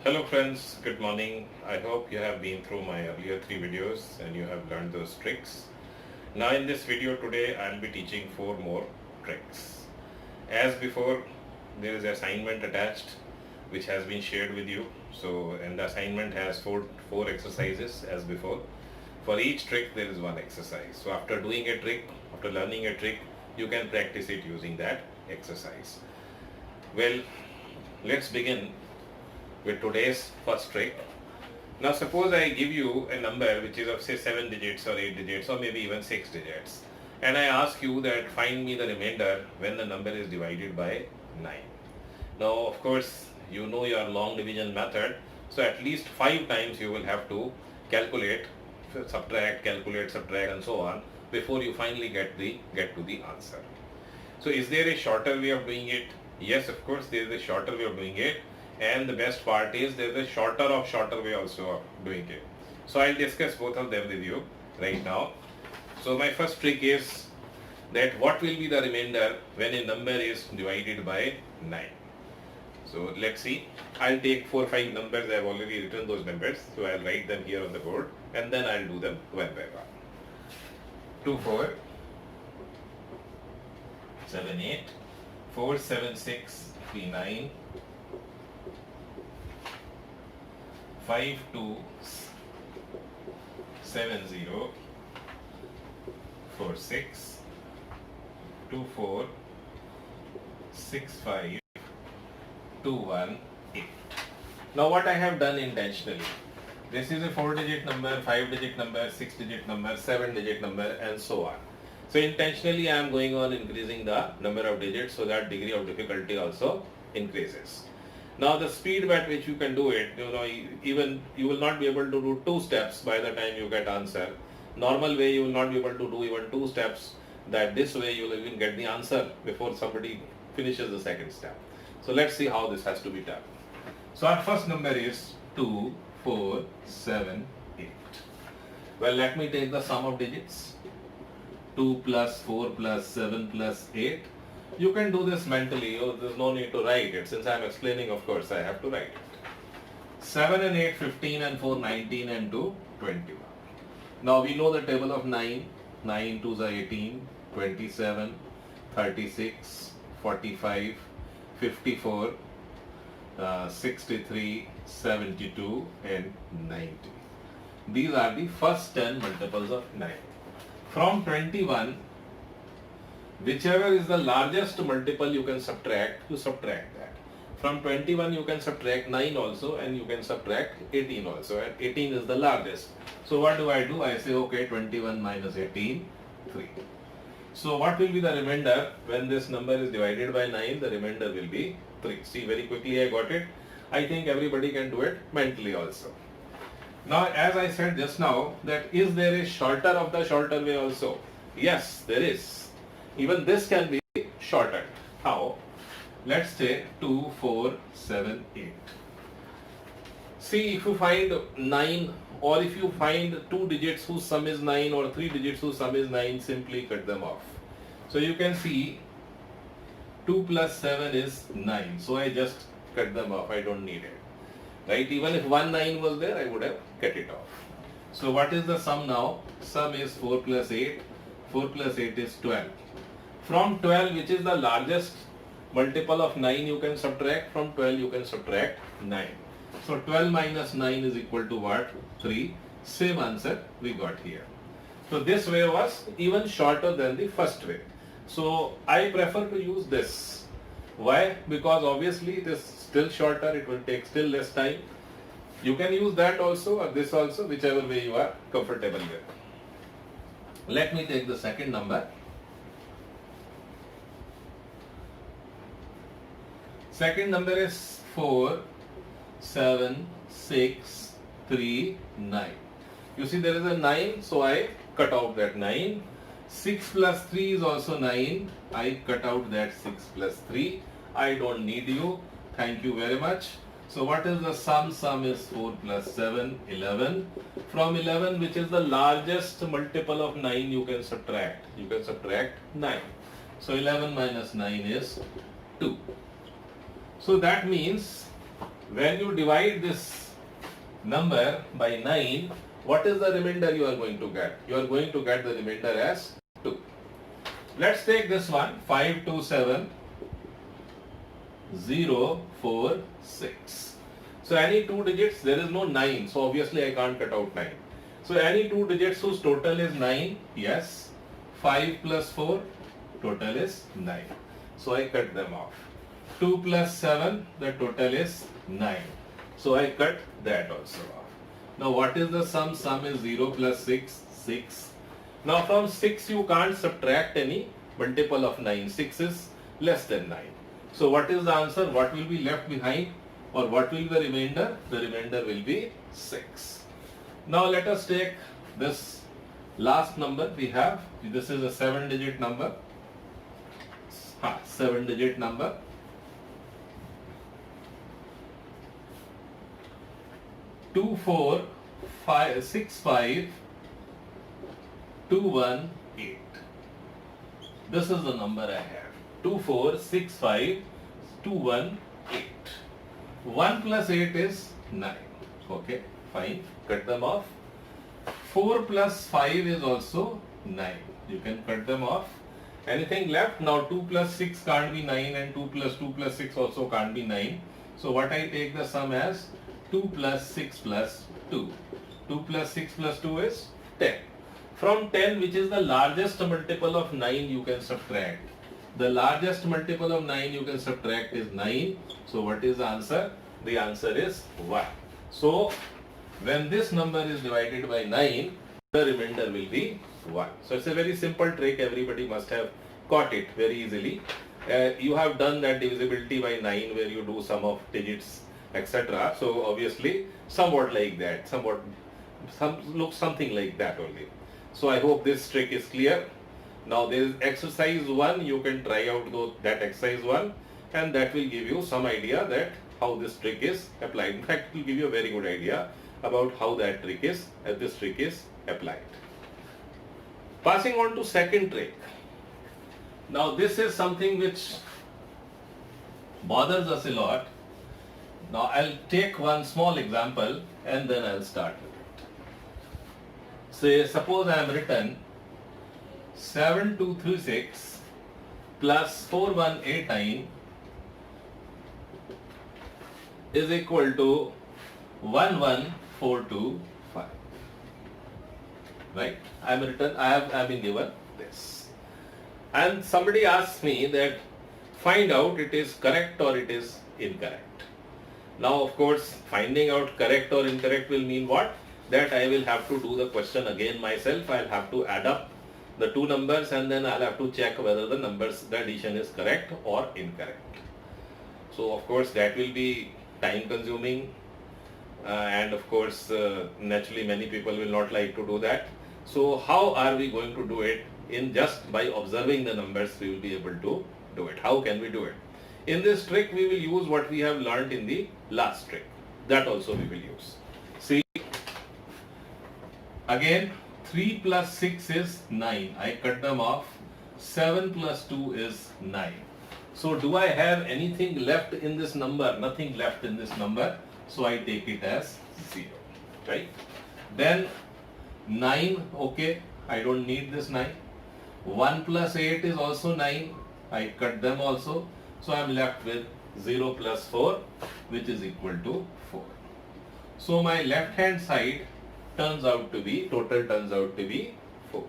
Hello friends, good morning. I hope you have been through my earlier 3 videos and you have learned those tricks. Now in this video today I'll be teaching 4 more tricks. As before, there is an assignment attached which has been shared with you. So and the assignment has four exercises as before. For each trick there is one exercise. So after doing a trick, after learning a trick, you can practice it using that exercise. Well, let's begin with today's first trick. Now suppose I give you a number which is of say 7 digits or 8 digits or maybe even 6 digits, and I ask you that find me the remainder when the number is divided by 9. Now of course you know your long division method, so at least 5 times you will have to calculate, subtract, calculate, subtract and so on before you finally get to the answer. So is there a shorter way of doing it? Yes, of course there is a shorter way of doing it. And the best part is there is a shorter way also of doing it. So I'll discuss both of them with you right now. So my first trick is that what will be the remainder when a number is divided by 9. So let's see. I'll take 4 or 5 numbers. I have already written those numbers. So I'll write them here on the board and then I'll do them one by one. 2, 4, 7, 8, 4, 7, 6, 3, 9, 5, 2, 7, 0, 4, 6, 2, 4, 6, 5, 2, 1, 8. Now what I have done intentionally, this is a 4-digit number, 5-digit number, 6-digit number, 7-digit number and so on. So intentionally I am going on increasing the number of digits so that degree of difficulty also increases. Now the speed at which you can do it, even you will not be able to do 2 steps by the time you get answer. Normal way you will not be able to do even 2 steps. That this way you will even get the answer before somebody finishes the second step. So let's see how this has to be done. So our first number is 2, 4, 7, 8. Well, let me take the sum of digits. 2 plus 4 plus 7 plus 8. You can do this mentally, there's no need to write it. Since I am explaining, of course, I have to write it. 7 and 8, 15 and 4, 19 and 2, 21. Now we know the table of 9. 9 2s are 18, 27, 36, 45, 54, 63, 72 and 90. These are the first 10 multiples of 9. From 21, whichever is the largest multiple you can subtract, you subtract that. From 21 you can subtract 9 also and you can subtract 18 also, and 18 is the largest. So what do? I say okay, 21 minus 18, 3. So what will be the remainder when this number is divided by 9? The remainder will be 3. See, very quickly I got it. I think everybody can do it mentally also. Now as I said just now, that is there a shorter of the shorter way also? Yes, there is. Even this can be shortened. How? Let's say 2, 4, 7, 8. See, if you find 9 or if you find 2 digits whose sum is 9 or 3 digits whose sum is 9, simply cut them off. So you can see 2 plus 7 is 9. So I just cut them off. I don't need it. Right? Even if 1 9 was there, I would have cut it off. So what is the sum now? Sum is 4 plus 8. 4 plus 8 is 12. From 12, which is the largest multiple of 9, you can subtract. From 12 you can subtract 9. So 12 minus 9 is equal to what? 3. Same answer we got here. So this way was even shorter than the first way. So I prefer to use this. Why? Because obviously it is still shorter, it will take still less time. You can use that also or this also, whichever way you are comfortable with. Let me take the second number. Second number is 4, 7, 6, 3, 9. You see there is a 9, so I cut out that 9. 6 plus 3 is also 9. I cut out that 6 plus 3. I don't need you. Thank you very much. So what is the sum? Sum is 4 plus 7, 11. From 11, which is the largest multiple of 9, you can subtract. You can subtract 9. So 11 minus 9 is 2. So that means when you divide this number by 9, what is the remainder you are going to get? You are going to get the remainder as 2. Let's take this one, 527 0 4 6. So any 2 digits, there is no 9, so obviously I can't cut out 9. So any 2 digits whose total is 9, yes, 5 plus 4, total is 9. So I cut them off. 2 plus 7, the total is 9. So I cut that also off. Now what is the sum? Sum is 0 plus 6, 6. Now from 6 you can't subtract any multiple of 9. 6 is less than 9. So what is the answer? What will be left behind, or what will be the remainder? The remainder will be 6. Now let us take this last number we have. This is a 7-digit number. 7-digit number. 2465218. This is the number I have. 2465218. 1 plus 8 is 9. Okay, fine. Cut them off. 4 plus 5 is also 9. You can cut them off. Anything left? Now 2 plus 6 can't be 9, and 2 plus 6 also can't be 9. So what I take the sum as 2 plus 6 plus 2. 2 plus 6 plus 2 is 10. From 10, which is the largest multiple of 9, you can subtract. The largest multiple of 9 you can subtract is 9. So what is the answer? The answer is 1. So when this number is divided by 9, the remainder will be 1. So it's a very simple trick. Everybody must have caught it very easily. You have done that divisibility by 9 where you do sum of digits, etc. So obviously somewhat like that, looks something like that only. So I hope this trick is clear. Now there is exercise 1. You can try out that exercise 1, and that will give you some idea that how this trick is applied. In fact, it will give you a very good idea about how this trick is applied. Passing on to second trick. Now this is something which bothers us a lot. Now I'll take one small example and then I'll start with it. Say, suppose I am written 7236 plus 4189 is equal to 11425. Right? I have been given this. And somebody asks me that find out it is correct or it is incorrect. Now of course finding out correct or incorrect will mean what? That I will have to do the question again myself. I'll have to add up the two numbers and then I'll have to check whether the addition is correct or incorrect. So of course that will be time consuming and of course naturally many people will not like to do that. So how are we going to do it? In just by observing the numbers we will be able to do it. How can we do it? In this trick we will use what we have learnt in the last trick. That also we will use. See, again 3 plus 6 is 9. I cut them off. 7 plus 2 is 9. So do I have anything left in this number? Nothing left in this number. So I take it as 0. Right? Then 9, okay, I don't need this 9. 1 plus 8 is also 9. I cut them also. So I am left with 0 plus 4, which is equal to 4. So my left hand side total turns out to be 4.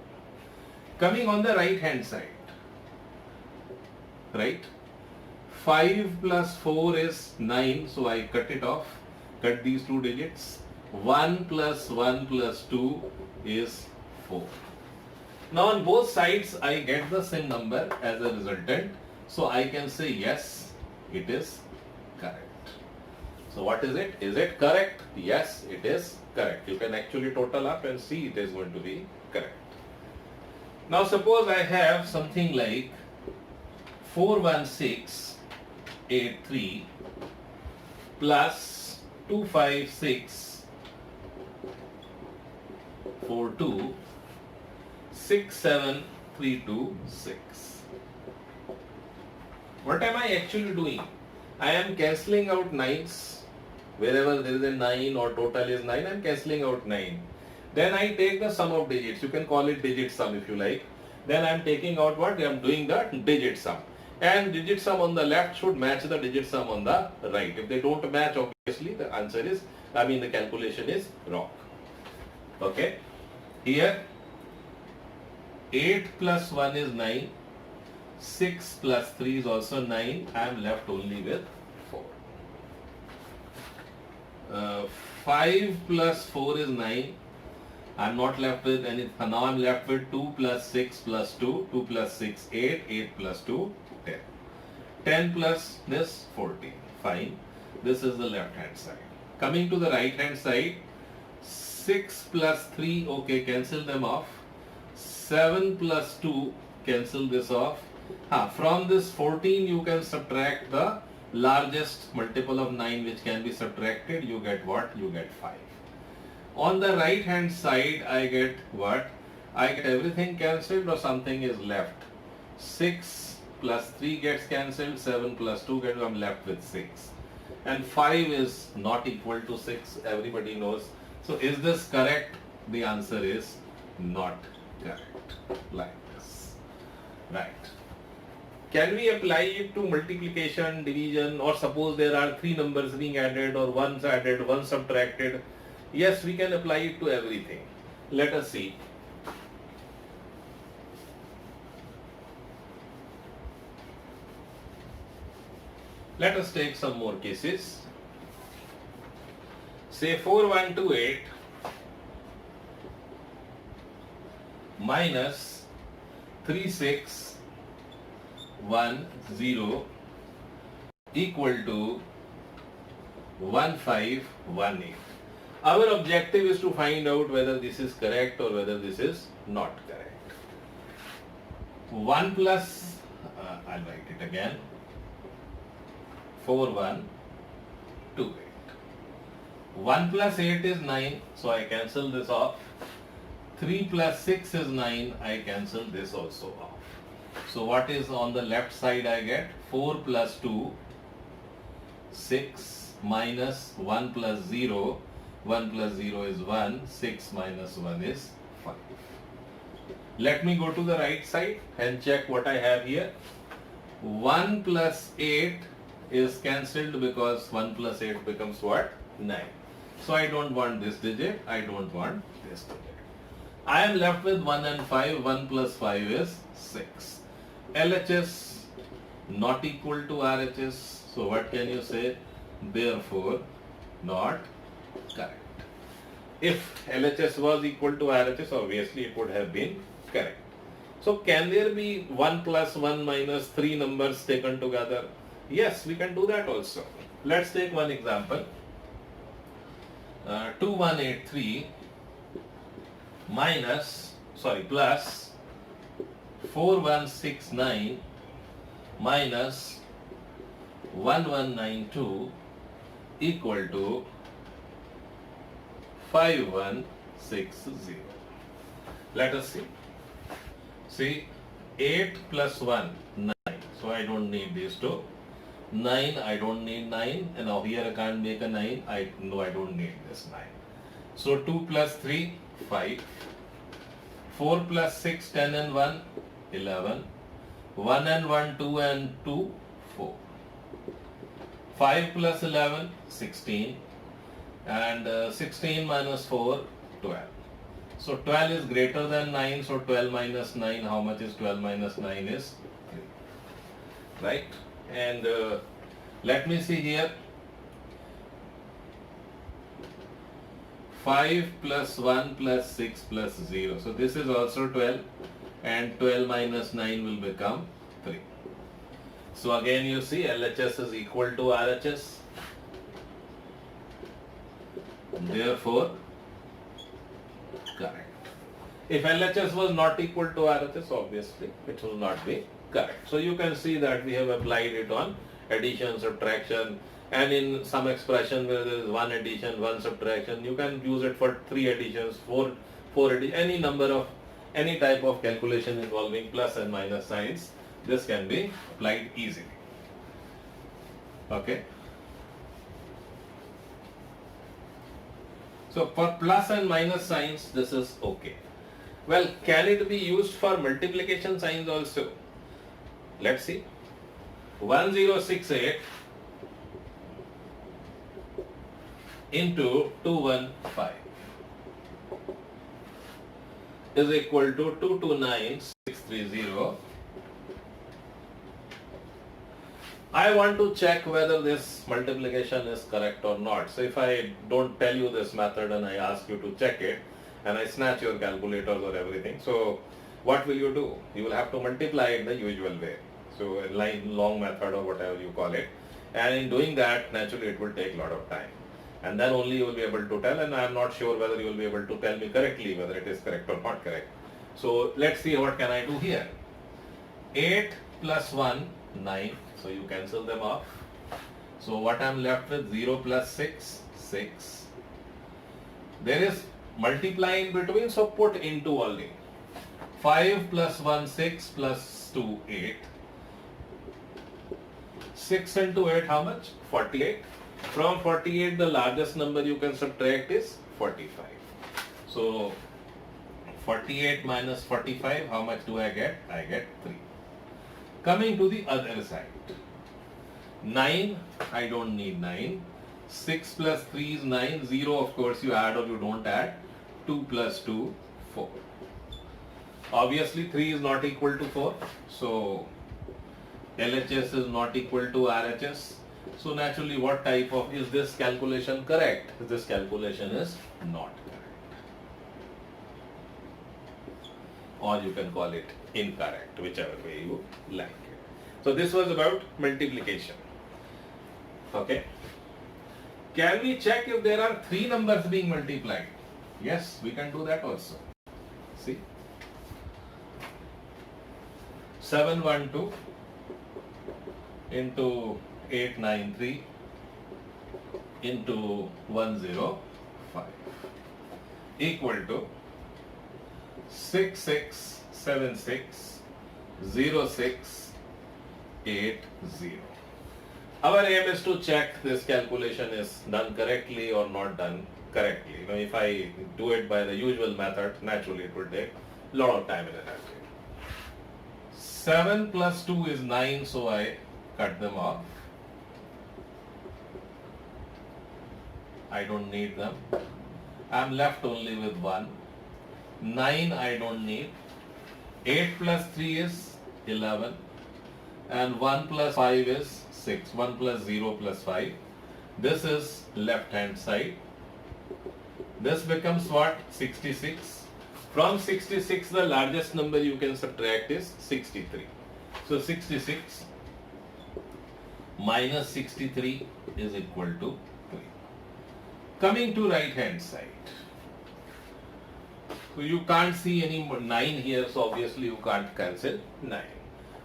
Coming on the right hand side, right? 5 plus 4 is 9, so I cut it off, cut these two digits. 1 plus 1 plus 2 is 4. Now on both sides I get the same number as a resultant, so I can say yes, it is correct. So what is it? Is it correct? Yes, it is correct. You can actually total up and see it is going to be correct. Now suppose I have something like 41683 plus 25642 67326. What am I actually doing? I am cancelling out 9s Wherever there is a 9 or total is 9, I am cancelling out 9. Then I take the sum of digits. You can call it digit sum if you like. Then I am taking out what? I am doing the digit sum. And digit sum on the left should match the digit sum on the right. If they don't match, obviously the answer is, the calculation is wrong. Okay. Here 8 plus 1 is 9. 6 plus 3 is also 9. I am left only with 4. 5 plus 4 is 9. I am not left with anything. Now I am left with 2 plus 6 plus 2. 2 plus 6, 8. 8 plus 2, 10. 10 plus this, 14. Fine. This is the left hand side. Coming to the right hand side, 6 plus 3, okay, cancel them off. 7 plus 2, cancel this off. From this 14 you can subtract the largest multiple of 9 which can be subtracted. You get what? You get 5. On the right hand side I get what? I get everything cancelled or something is left. 6 plus 3 gets cancelled, 7 plus 2 gets, I'm left with 6. And 5 is not equal to 6, everybody knows. So is this correct? The answer is not correct. Like this. Right. Can we apply it to multiplication, division, or suppose there are 3 numbers being added or 1's added, 1 subtracted? Yes, we can apply it to everything. Let us see. Let us take some more cases. Say 4128 minus 3610 equal to 1518. Our objective is to find out whether this is correct or whether this is not correct. 1 plus, I'll write it again, 4128. 1 plus 8 is 9, so I cancel this off. 3 plus 6 is 9, I cancel this also off. So what is on the left side I get? 4 plus 2, 6 minus 1 plus 0. 1 plus 0 is 1, 6 minus 1 is 5. Let me go to the right side and check what I have here. 1 plus 8 is cancelled because 1 plus 8 becomes what? 9. So I don't want this digit, I don't want this digit. I am left with 1 and 5, 1 plus 5 is 6. LHS not equal to RHS, so what can you say? Therefore, not correct. If LHS was equal to RHS, obviously it would have been correct. So can there be 1 plus 1 minus 3 numbers taken together? Yes, we can do that also. Let's take one example. 2183 plus 4169 minus 1192 equal to 5160. Let us see. See, 8 plus 1, 9. So I don't need these two. 9, I don't need 9. And now here I can't make a 9. I don't need this 9. So 2 plus 3, 5. 4 plus 6, 10 and 1, 11. 1 and 1, 2 and 2, 4. 5 plus 11, 16. And 16 minus 4, 12. So 12 is greater than 9. So 12 minus 9, how much is 12 minus 9 is 3. Right? And let me see here. 5 plus 1 plus 6 plus 0. So this is also 12. And 12 minus 9 will become 3. So again you see LHS is equal to RHS. Therefore, correct. If LHS was not equal to RHS, obviously it will not be correct. So you can see that we have applied it on addition, subtraction, and in some expression where there is one addition, one subtraction, you can use it for 3 additions, 4 additions, any type of calculation involving plus and minus signs. This can be applied easily. Okay. So for plus and minus signs, this is okay. Well, can it be used for multiplication signs also? Let's see. 1068 into 215 is equal to 229630. I want to check whether this multiplication is correct or not. So if I don't tell you this method and I ask you to check it and I snatch your calculators or everything, so what will you do? You will have to multiply it the usual way. So a long method or whatever you call it. And in doing that, naturally it will take a lot of time. And then only you will be able to tell, and I am not sure whether you will be able to tell me correctly whether it is correct or not correct. So let's see what can I do here. 8 plus 1, 9. So you cancel them off. So what I am left with, 0 plus 6, 6. There is multiply in between, so put into only. 5 plus 1, 6 plus 2, 8. 6 into 8, how much? 48. From 48, the largest number you can subtract is 45. So 48 minus 45, how much do I get? I get 3. Coming to the other side. 9, I don't need 9. 6 plus 3 is 9. 0, of course, you add or you don't add. 2 plus 2, 4. Obviously, 3 is not equal to 4. So LHS is not equal to RHS. So naturally, what type of, is this calculation correct? This calculation is not correct. Or you can call it incorrect, whichever way you like it. So this was about multiplication. Okay. Can we check if there are 3 numbers being multiplied? Yes, we can do that also. See. 712 into 893 into 105 equal to 66760680. Our aim is to check this calculation is done correctly or not done correctly. You know, if I do it by the usual method, naturally it will take a lot of time and energy. 7 plus 2 is 9, so I cut them off. I don't need them. I am left only with 1. 9 I don't need. 8 plus 3 is 11. And 1 plus 5 is 6. 1 plus 0 plus 5. This is left hand side. This becomes what? 66. From 66, the largest number you can subtract is 63. So 66 minus 63 is equal to 3. Coming to right hand side. So you can't see any 9 here, so obviously you can't cancel 9.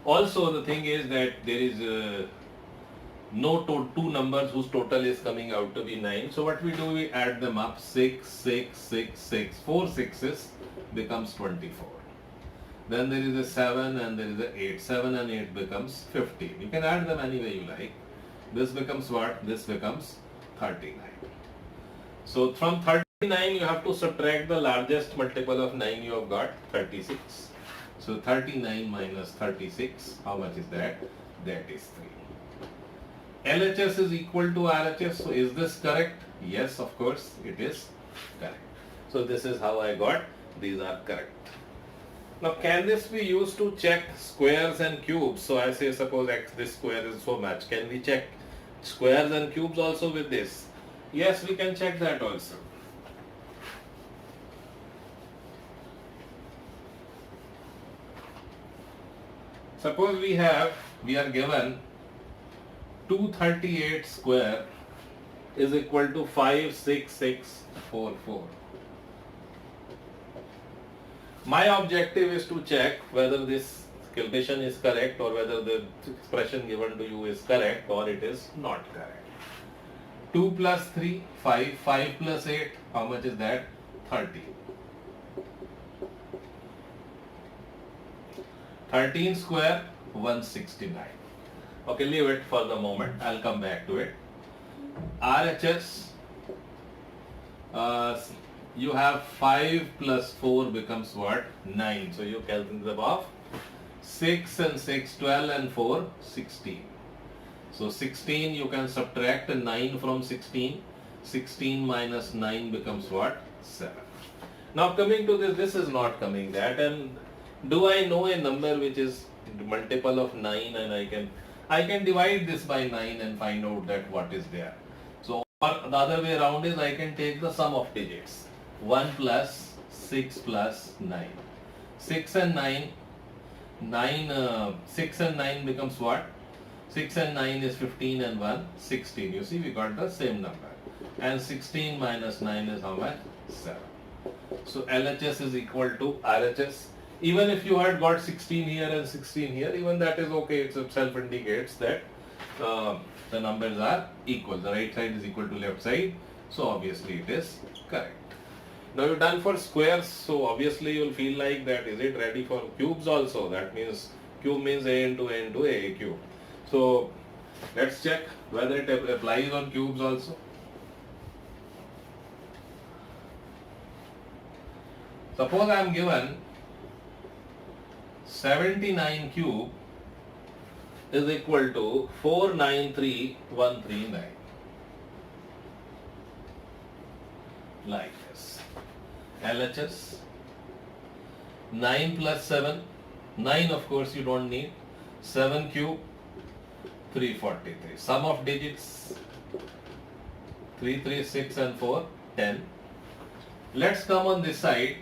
Also the thing is that there is no two numbers whose total is coming out to be 9. So what we do, we add them up. 6, 6, 6, 6. 4 6s becomes 24. Then there is a 7 and there is a 8. 7 and 8 becomes 15. You can add them any way you like. This becomes what? This becomes 39. So from 39 you have to subtract the largest multiple of 9 you have got, 36. So 39 minus 36, how much is that? That is 3. LHS is equal to RHS. So is this correct? Yes, of course it is correct. So this is how I got these are correct. Now can this be used to check squares and cubes? So I say suppose x, this square is so much. Can we check squares and cubes also with this? Yes, we can check that also. Suppose we are given 238 square is equal to 56644. My objective is to check whether this calculation is correct or whether the expression given to you is correct or it is not correct. 2 plus 3, 5. 5 plus 8, how much is that? 30. 13 square, 169. Okay, leave it for the moment. I'll come back to it. RHS You have 5 plus 4 becomes what? 9. So you calculate the above. 6 and 6, 12 and 4, 16. So 16 you can subtract 9 from 16. 16 minus 9 becomes what? 7. Now coming to this is not coming that, and do I know a number which is multiple of 9, and I can divide this by 9 and find out that what is there. So or the other way around is I can take the sum of digits. 1 plus 6 plus 9. 6 and 9, 6 and 9 becomes what? 6 and 9 is 15 and 1, 16. You see, we got the same number. And 16 minus 9 is how much? 7. So LHS is equal to RHS. Even if you had got 16 here and 16 here, even that is okay. It self indicates that the numbers are equal. The right side is equal to left side. So obviously it is correct. Now you're done for squares. So obviously you'll feel like that is it ready for cubes also. That means cube means A into A into A cube. So let's check whether it applies on cubes also. Suppose I am given 79 cube is equal to 493139. Like this. LHS 9 plus 7. 9 of course you don't need. 7 cube 343. Sum of digits 3, 3, 6 and 4, 10. Let's come on this side.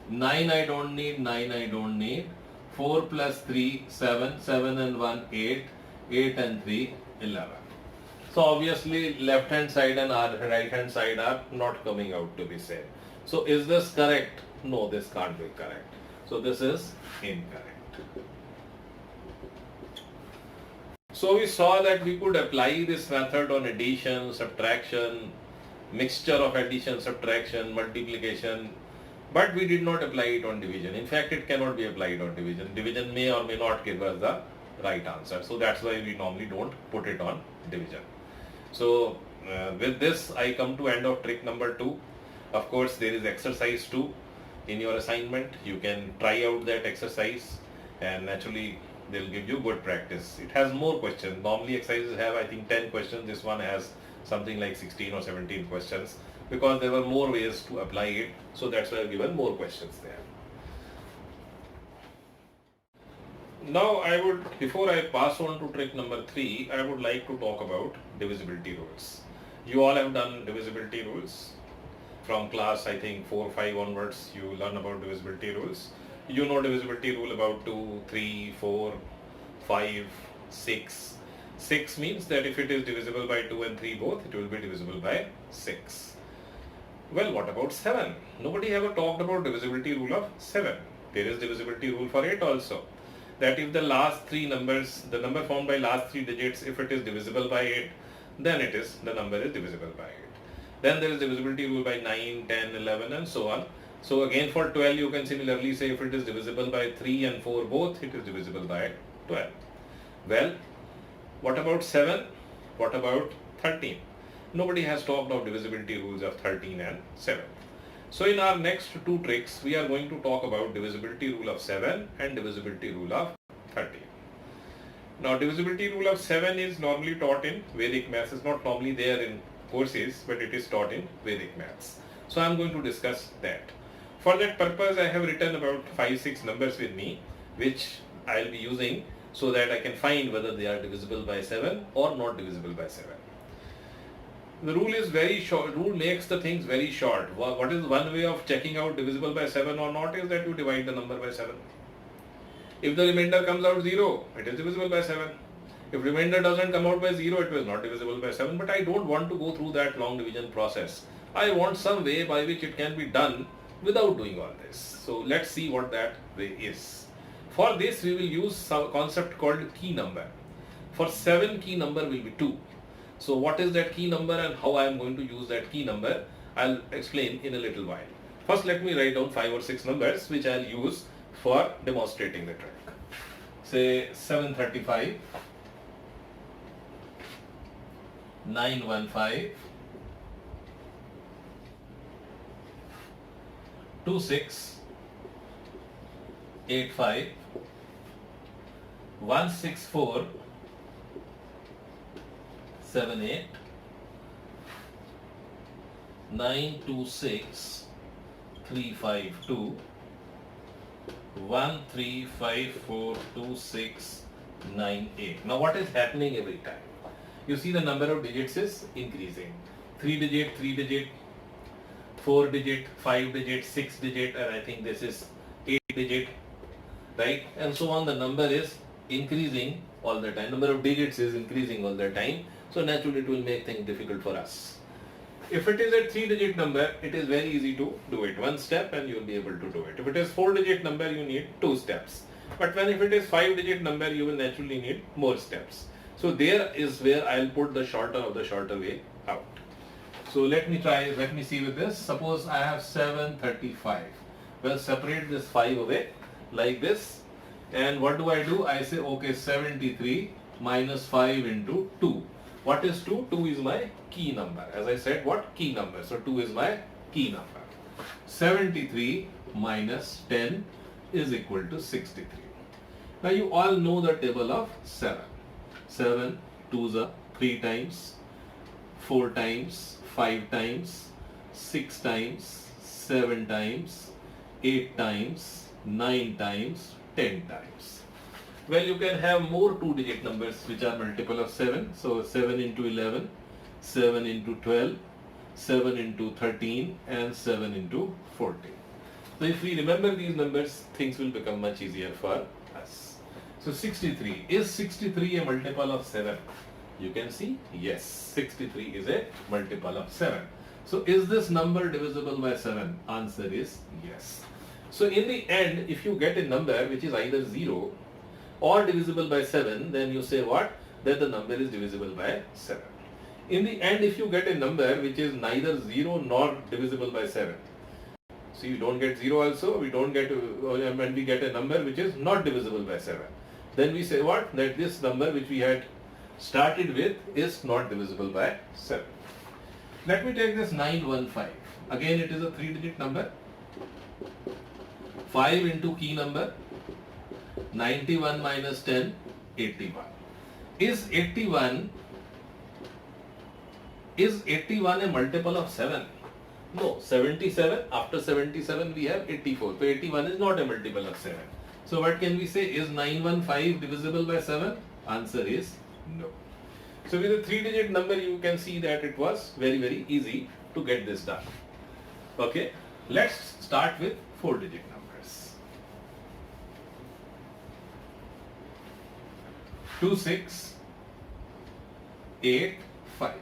9 I don't need, 9 I don't need. 4 plus 3, 7, 7 and 1, 8, 8 and 3, 11. So obviously left hand side and right hand side are not coming out to be same. So is this correct? No, this can't be correct. So this is incorrect. So we saw that we could apply this method on addition, subtraction, mixture of addition, subtraction, multiplication, but we did not apply it on division. In fact, it cannot be applied on division. Division may or may not give us the right answer. So that's why we normally don't put it on division. So with this, I come to end of trick number 2. Of course, there is exercise 2 in your assignment. You can try out that exercise and naturally they'll give you good practice. It has more questions. Normally exercises have I think 10 questions. This one has something like 16 or 17 questions because there were more ways to apply it. So that's why I've given more questions there. Now before I pass on to trick number 3, I would like to talk about divisibility rules. You all have done divisibility rules. From class I think 4 or 5 onwards you learn about divisibility rules. You know divisibility rule about 2, 3, 4, 5, 6. 6 means that if it is divisible by 2 and 3 both, it will be divisible by 6. Well, what about 7? Nobody ever talked about divisibility rule of 7. There is divisibility rule for 8 also. That if the last 3 numbers, the number formed by last 3 digits, if it is divisible by 8, then the number is divisible by 8. Then there is divisibility rule by 9, 10, 11 and so on. So again for 12 you can similarly say if it is divisible by 3 and 4 both, it is divisible by 12. Well, what about 7? What about 13? Nobody has talked of divisibility rules of 13 and 7. So in our next 2 tricks, we are going to talk about divisibility rule of 7 and divisibility rule of 13. Now divisibility rule of 7 is normally taught in Vedic maths. It's not normally there in courses, but it is taught in Vedic maths. So I am going to discuss that. For that purpose, I have written about 5-6 numbers with me, which I will be using so that I can find whether they are divisible by 7 or not divisible by 7. The rule is very short. Rule makes the things very short. What is one way of checking out divisible by 7 or not is that you divide the number by 7. If the remainder comes out 0, it is divisible by 7. If remainder doesn't come out by 0, it was not divisible by 7. But I don't want to go through that long division process. I want some way by which it can be done without doing all this. So let's see what that way is. For this we will use some concept called key number. For 7, key number will be 2. So what is that key number and how I am going to use that key number, I'll explain in a little while. First let me write down 5 or 6 numbers which I'll use for demonstrating the trick. Say 735, 915, 2685 16478 926 352 13542698. Now what is happening every time? You see the number of digits is increasing. 3 digit, 3 digit, 4 digit, 5 digit, 6 digit, and I think this is 8 digit, right? And so on. The number is increasing all the time. Number of digits is increasing all the time. So naturally it will make things difficult for us. If it is a 3-digit number, it is very easy to do it. One step and you will be able to do it. If it is 4-digit number, you need 2 steps. But if it is 5-digit number, you will naturally need more steps. So there is where I will put the shorter way out. So let me see with this. Suppose I have 735. Well, separate this 5 away like this. And what do? I say, okay, 73 minus 5 into 2. What is 2? 2 is my key number. As I said, what? Key number. So 2 is my key number. 73 minus 10 is equal to 63. Now you all know the table of 7. 7 2s are 3 times, 4 times, 5 times, 6 times, 7 times, 8 times, 9 times, 10 times. Well, you can have more 2-digit numbers which are multiple of 7. So 7 into 11, 7 into 12, 7 into 13 and 7 into 14. So if we remember these numbers, things will become much easier for us. So 63. Is 63 a multiple of 7? You can see, yes, 63 is a multiple of 7. So is this number divisible by 7? Answer is yes. So in the end, if you get a number which is either 0 or divisible by 7, then you say what? That the number is divisible by 7. In the end, if you get a number which is neither 0 nor divisible by 7, so you don't get 0 also, we don't get, when we get a number which is not divisible by 7, then we say what? That this number which we had started with is not divisible by 7. Let me take this 915. Again, it is a 3-digit number. 5 into key number. 91 minus 10, 81. Is 81 a multiple of 7? No, 77. After 77 we have 84. So 81 is not a multiple of 7. So what can we say? Is 915 divisible by 7? Answer is no. So with a 3-digit number, you can see that it was very, very easy to get this done. Okay, let's start with 4-digit numbers. 2685.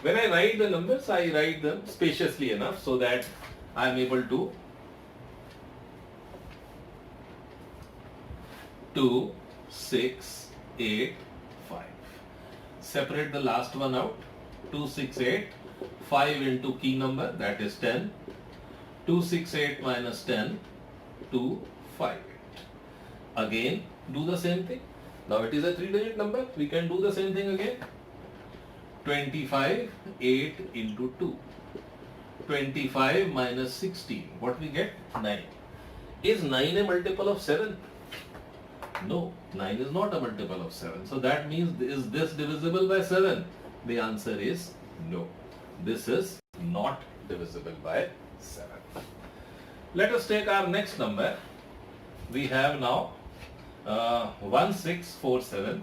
When I write the numbers, I write them spaciously enough so that I am able to 2685. Separate the last one out. 268. 5 into key number, that is 10. 268 minus 10, 258. Again, do the same thing. Now it is a 3-digit number. We can do the same thing again. 25, 8 into 2. 25 minus 16. What we get? 9. Is 9 a multiple of 7? No, 9 is not a multiple of 7. So that means, is this divisible by 7? The answer is no. This is not divisible by 7. Let us take our next number. We have now 16478.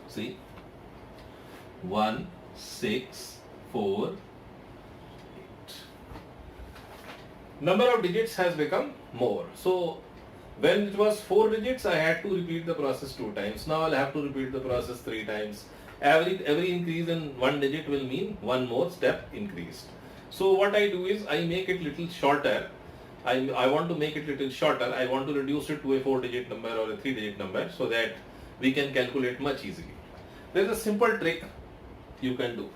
See, 1648. Number of digits has become more. So when it was 4 digits, I had to repeat the process 2 times. Now I'll have to repeat the process 3 times. Every increase in 1 digit will mean 1 more step increased. So what I do is I make it little shorter. I want to make it little shorter. I want to reduce it to a 4-digit number or a 3-digit number so that we can calculate much easily. There is a simple trick you can do.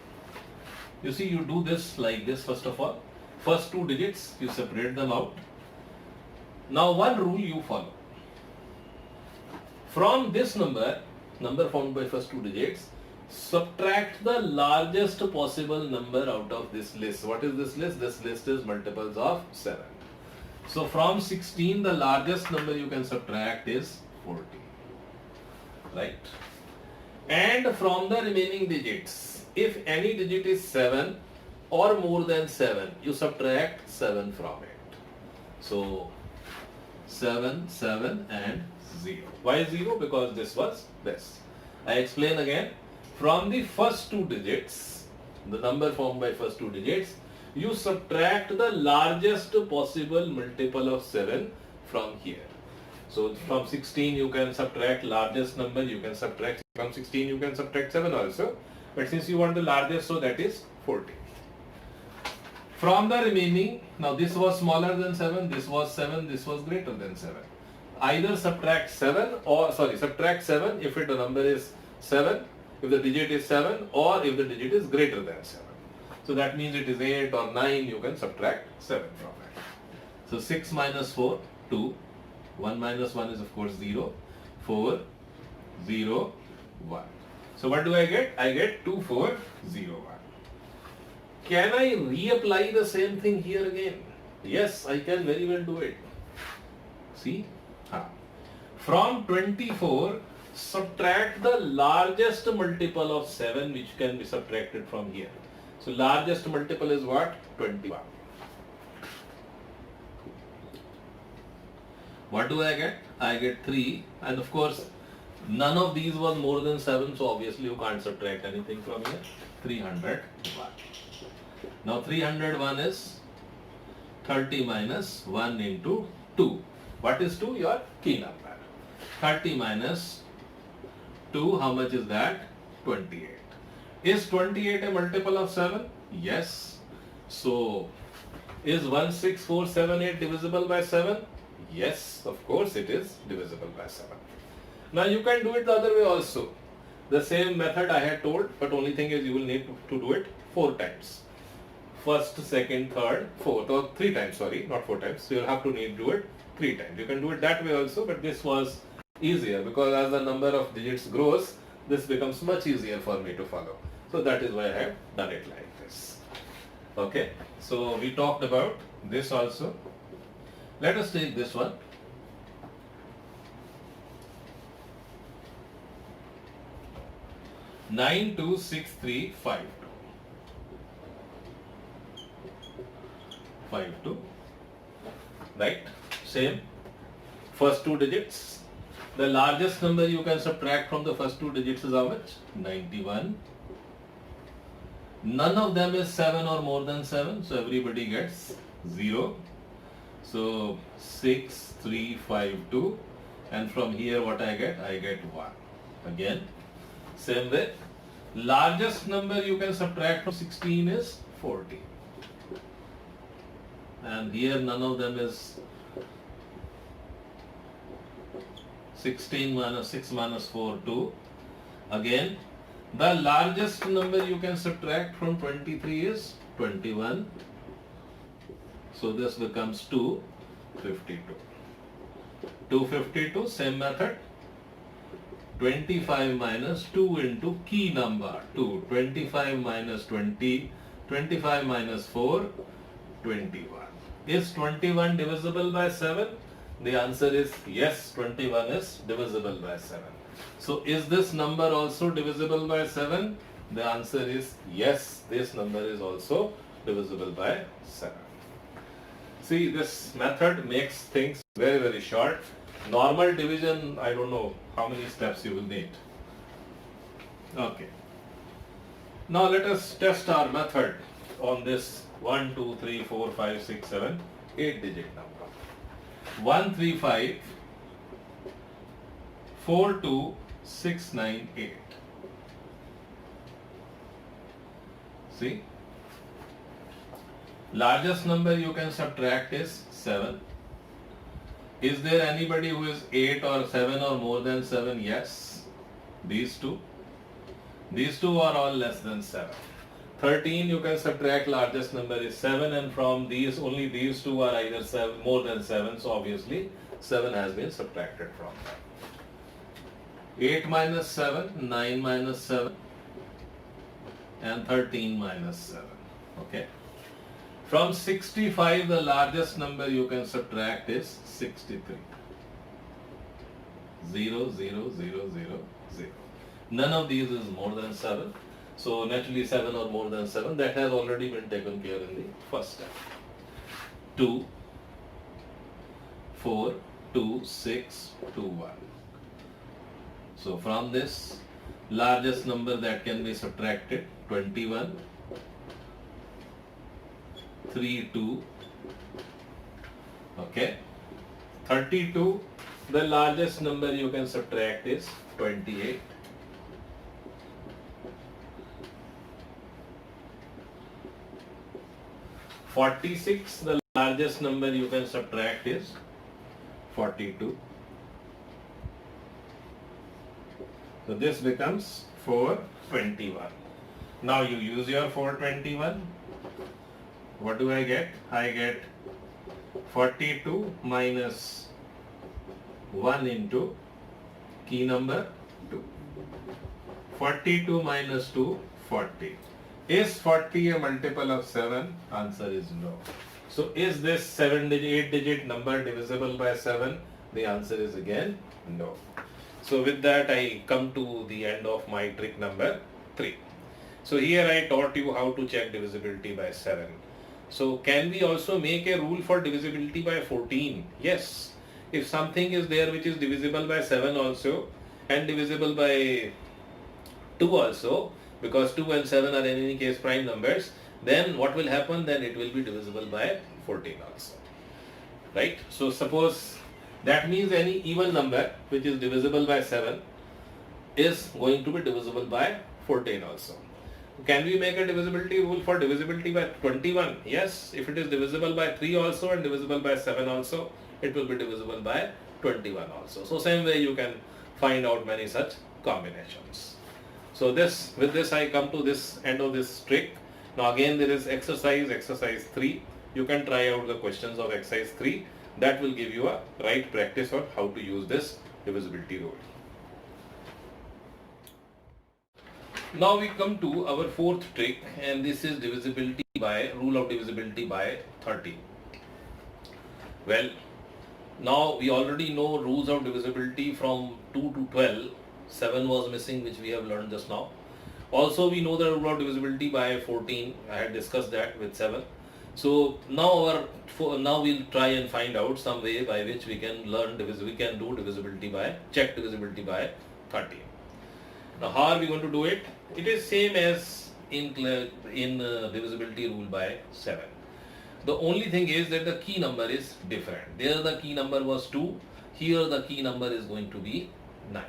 You see, you do this like this first of all. First 2 digits, you separate them out. Now one rule you follow. From this number formed by first 2 digits, subtract the largest possible number out of this list. What is this list? This list is multiples of 7. So from 16, the largest number you can subtract is 40. Right? And from the remaining digits, if any digit is 7 or more than 7, you subtract 7 from it. So 7, 7 and 0. Why 0? Because this was this. I explain again. From the first two digits, the number formed by first two digits, you subtract the largest possible multiple of 7 from here. So from 16 you can subtract largest number, you can subtract from 16 you can subtract 7 also. But since you want the largest, so that is 40. From the remaining, now this was smaller than 7, this was 7, this was greater than 7. Either subtract 7 or, subtract 7 if the number is 7, if the digit is 7, or if the digit is greater than 7. So that means it is 8 or 9, you can subtract 7 from it. So 6 minus 4, 2. 1 minus 1 is of course 0. 4, 0, 1. So what do I get? I get 2, 4, 0, 1. Can I reapply the same thing here again? Yes, I can very well do it. See? From 24, subtract the largest multiple of 7 which can be subtracted from here. So largest multiple is what? 21. What do I get? I get 3, and of course none of these was more than 7, so obviously you can't subtract anything from here. 301. Now 301 is 30 minus 1 into 2. What is 2? Your key number. 30 minus 2, how much is that? 28. Is 28 a multiple of 7? Yes. So is 16478 divisible by 7? Yes, of course it is divisible by 7. Now you can do it the other way also. The same method I had told, but only thing is you will need to do it 4 times. First, second, third, fourth, or 3 times, sorry, not 4 times. So you'll have to need to do it 3 times. You can do it that way also, but this was easier because as the number of digits grows, this becomes much easier for me to follow. So that is why I have done it like this. Okay, so we talked about this also. Let us take this one. Nine two six three 52. Right? Same. First 2 digits. The largest number you can subtract from the first 2 digits is how much? 91. None of them is 7 or more than 7, so everybody gets 0. So 6352, and from here what I get? I get 1. Again, same way. Largest number you can subtract from 16 is 40. And here none of them is 16 minus 6 minus 4, 2. Again, the largest number you can subtract from 23 is 21. So this becomes 252. 252, same method. 25 minus 2 into key number 2. 25 minus 20, 25 minus 4, 21. Is 21 divisible by 7? The answer is yes, 21 is divisible by 7. So is this number also divisible by 7? The answer is yes, this number is also divisible by 7. See, this method makes things very, very short. Normal division, I don't know how many steps you will need. Okay. Now let us test our method on this 1, 2, 3, 4, 5, 6, 7, 8 digit number. 135 42698. See, largest number you can subtract is 7. Is there anybody who is 8 or 7 or more than 7? Yes. These two. These two are all less than 7. 13 you can subtract, largest number is 7, and from these only these two are either 7 more than 7, so obviously 7 has been subtracted from that. 8 minus 7, 9 minus 7, and 13 minus 7. Okay. From 65, the largest number you can subtract is 63. 0, 0, 0, 0, 0. None of these is more than 7. So naturally 7 or more than 7, that has already been taken care in the first step. 2, 4, 2, 6, 2, 1. So from this, largest number that can be subtracted, 21, 3, 2, okay. 32, the largest number you can subtract is 28. 46, the largest number you can subtract is 42. So this becomes 421. Now you use your 421. What do I get? I get 42 minus 1 into key number 2. 42 minus 2, 40. Is 40 a multiple of 7? Answer is no. So is this 8-digit number divisible by 7? The answer is again no. So with that I come to the end of my trick number 3. So here I taught you how to check divisibility by 7. So can we also make a rule for divisibility by 14? Yes. If something is there which is divisible by 7 also and divisible by 2 also, because 2 and 7 are in any case prime numbers, then what will happen? Then it will be divisible by 14 also. Right? So suppose that means any even number which is divisible by 7 is going to be divisible by 14 also. Can we make a divisibility rule for divisibility by 21? Yes. If it is divisible by 3 also and divisible by 7 also, it will be divisible by 21 also. So same way you can find out many such combinations. So with this I come to this end of this trick. Now again there is exercise 3. You can try out the questions of exercise 3. That will give you a right practice on how to use this divisibility rule. Now we come to our fourth trick, and this is rule of divisibility by 30. Well, now we already know rules of divisibility from 2 to 12. 7 was missing, which we have learned just now. Also we know the rule of divisibility by 14. I had discussed that with 7. So now we'll try and find out some way by which we can check divisibility by 30. Now how are we going to do it? It is same as in divisibility rule by 7. The only thing is that the key number is different. There the key number was 2. Here the key number is going to be 9.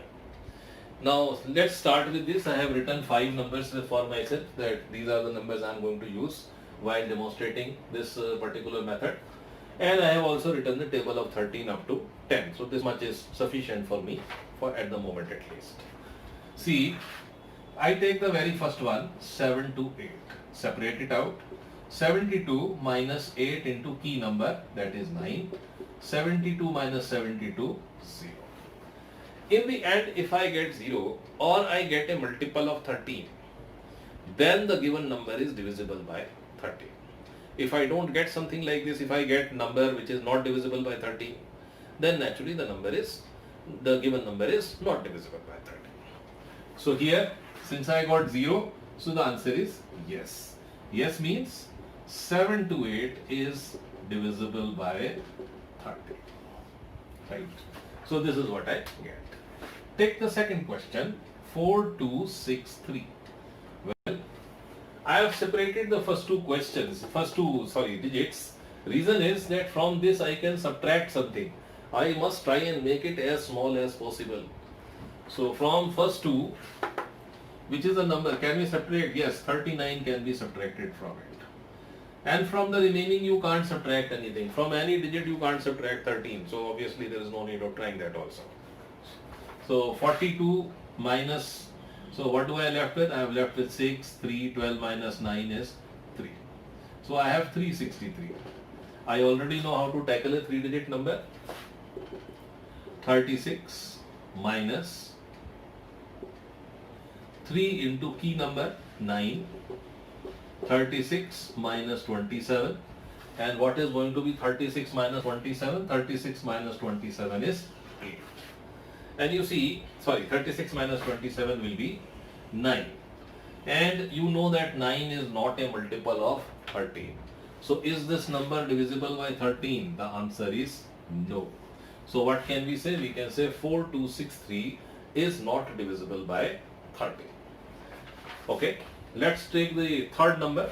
Now let's start with this. I have written 5 numbers for myself, that these are the numbers I am going to use while demonstrating this particular method. And I have also written the table of 13 up to 10. So this much is sufficient for me for at the moment at least. See, I take the very first one, 7 to 8. Separate it out. 72 minus 8 into key number, that is 9. 72 minus 72, 0. In the end, if I get 0 or I get a multiple of 13, then the given number is divisible by 13. If I don't get something like this, if I get number which is not divisible by 13, then naturally the given number is not divisible by 13. So here, since I got 0, so the answer is yes. Yes means 7 to 8 is divisible by 30. Right? So this is what I get. Take the second question, 4, 2, 6, 3. Well, I have separated the first two digits. Reason is that from this I can subtract something. I must try and make it as small as possible. So from first 2, which is a number, can we subtract? Yes, 39 can be subtracted from it. And from the remaining you can't subtract anything. From any digit you can't subtract 13. So obviously there is no need of trying that also. So 42 minus, so what do I left with? I have left with 6, 3, 12 minus 9 is 3. So I have 363. I already know how to tackle a 3-digit number. 36 minus 3 into key number 9, 36 minus 27. And what is going to be 36 minus 27? 36 minus 27 is 8. And you see, sorry, 36 minus 27 will be 9. And you know that 9 is not a multiple of 13. So is this number divisible by 13? The answer is no. So what can we say? We can say 4263 is not divisible by 13. Okay, let's take the third number.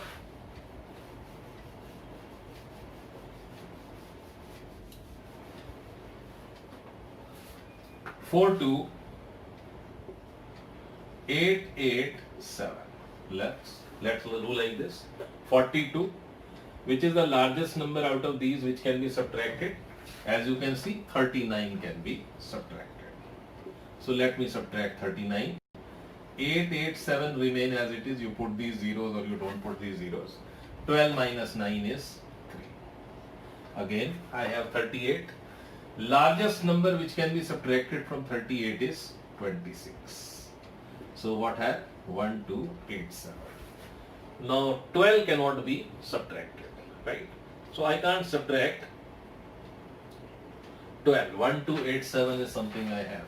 Four two 887. Let's do like this. 42, which is the largest number out of these which can be subtracted. As you can see, 39 can be subtracted. So let me subtract 39. 887 remain as it is. You put these zeros or you don't put these zeros. 12 minus 9 is 3. Again, I have 38. Largest number which can be subtracted from 38 is 26. So what I have? 1287. Now 12 cannot be subtracted, right? So I can't subtract 12. 1287 is something I have.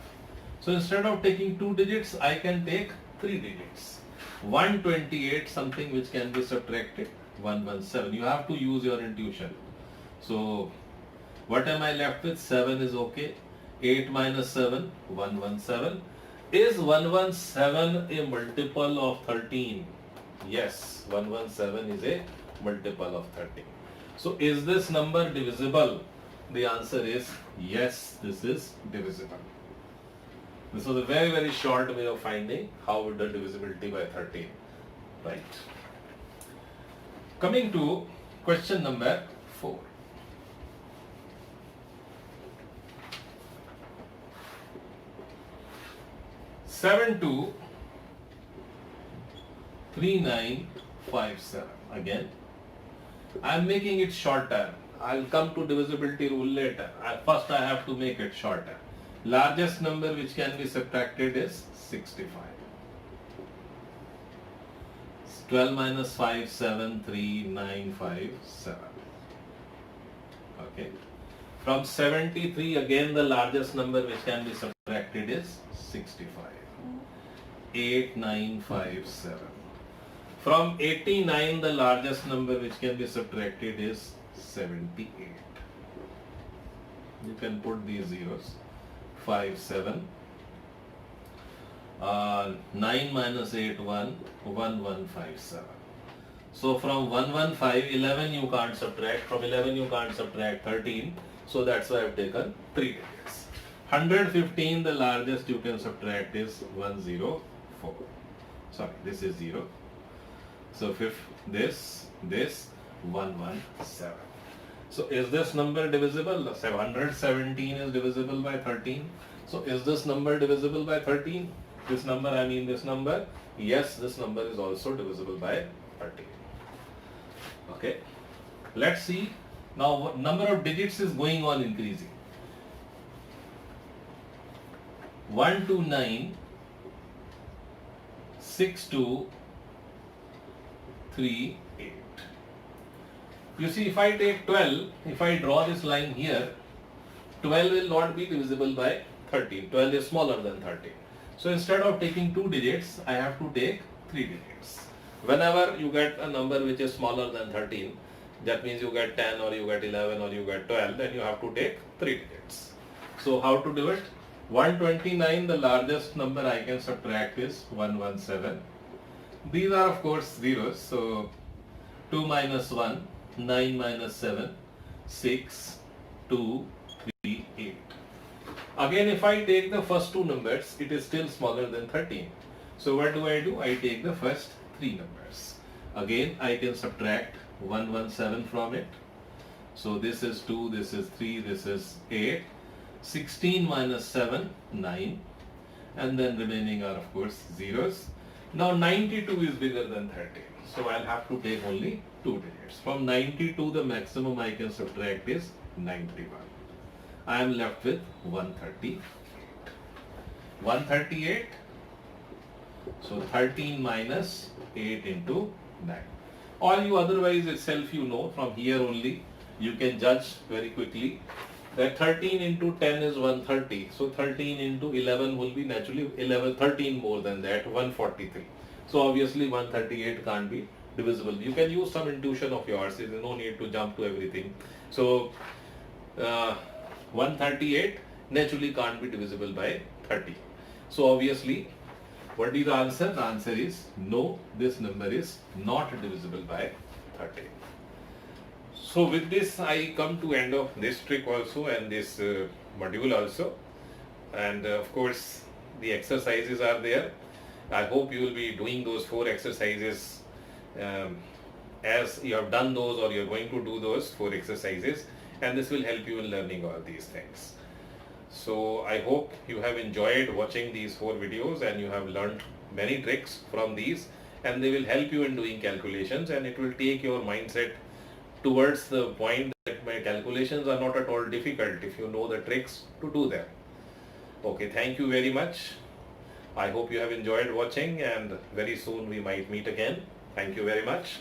So instead of taking 2 digits, I can take 3 digits. 128, something which can be subtracted, 117. You have to use your intuition. So what am I left with? 7 is okay. 8 minus 7, 117. Is 117 a multiple of 13? Yes, 117 is a multiple of 13. So is this number divisible? The answer is yes, this is divisible. This was a very, very short way of finding how the divisibility by 13, right? Coming to question number 4. Seven two 3957. Again, I am making it shorter. I will come to divisibility rule later. First I have to make it shorter. Largest number which can be subtracted is 65. 12 minus 5, 7, 3, 9, 5, 7. Okay. From 73, again the largest number which can be subtracted is 65. 8957. From 89, the largest number which can be subtracted is 78. You can put these zeros. 5, 7. 9 minus 8, 1, 1157. So from 115, 11 you can't subtract. From 11 you can't subtract 13. So that's why I've taken 3 digits. 115, the largest you can subtract is 104. Sorry, this is 0. So this 117. So is this number divisible? 717 is divisible by 13. So is this number divisible by 13? This number, I mean this number. Yes, this number is also divisible by 13. Okay. Let's see. Now what number of digits is going on increasing. 129 6238. You see, if I take 12, if I draw this line here, 12 will not be divisible by 13. 12 is smaller than 13. So instead of taking 2 digits, I have to take 3 digits. Whenever you get a number which is smaller than 13, that means you get 10 or you get 11 or you get 12, then you have to take 3 digits. So how to do it? 129, the largest number I can subtract is 117. These are of course zeros, so 2 minus 1, 9 minus 7, 6, 2, 3, 8. Again, if I take the first 2 numbers, it is still smaller than 13. So what do? I take the first 3 numbers. Again, I can subtract 117 from it. So this is 2, this is 3, this is 8. 16 minus 7, 9. And then remaining are of course zeros. Now 92 is bigger than 13. So I'll have to take only 2 digits. From 92, the maximum I can subtract is 91. I am left with 138. 138 So 13 minus 8 into 9. All you otherwise itself you know from here only. You can judge very quickly that 13 into 10 is 130. So 13 into 11 will be naturally 13 more than that, 143. So obviously 138 can't be divisible. You can use some intuition of yours. There is no need to jump to everything. So 138 naturally can't be divisible by 30. So obviously, what is the answer? The answer is no, this number is not divisible by 30. So with this I come to end of this trick also and this module also, and of course the exercises are there. I hope you will be doing those 4 exercises as you have done those, or you are going to do those 4 exercises, and this will help you in learning all these things. So I hope you have enjoyed watching these 4 videos and you have learned many tricks from these, and they will help you in doing calculations, and it will take your mindset towards the point that my calculations are not at all difficult if you know the tricks to do them. Okay, thank you very much. I hope you have enjoyed watching, and very soon we might meet again. Thank you very much.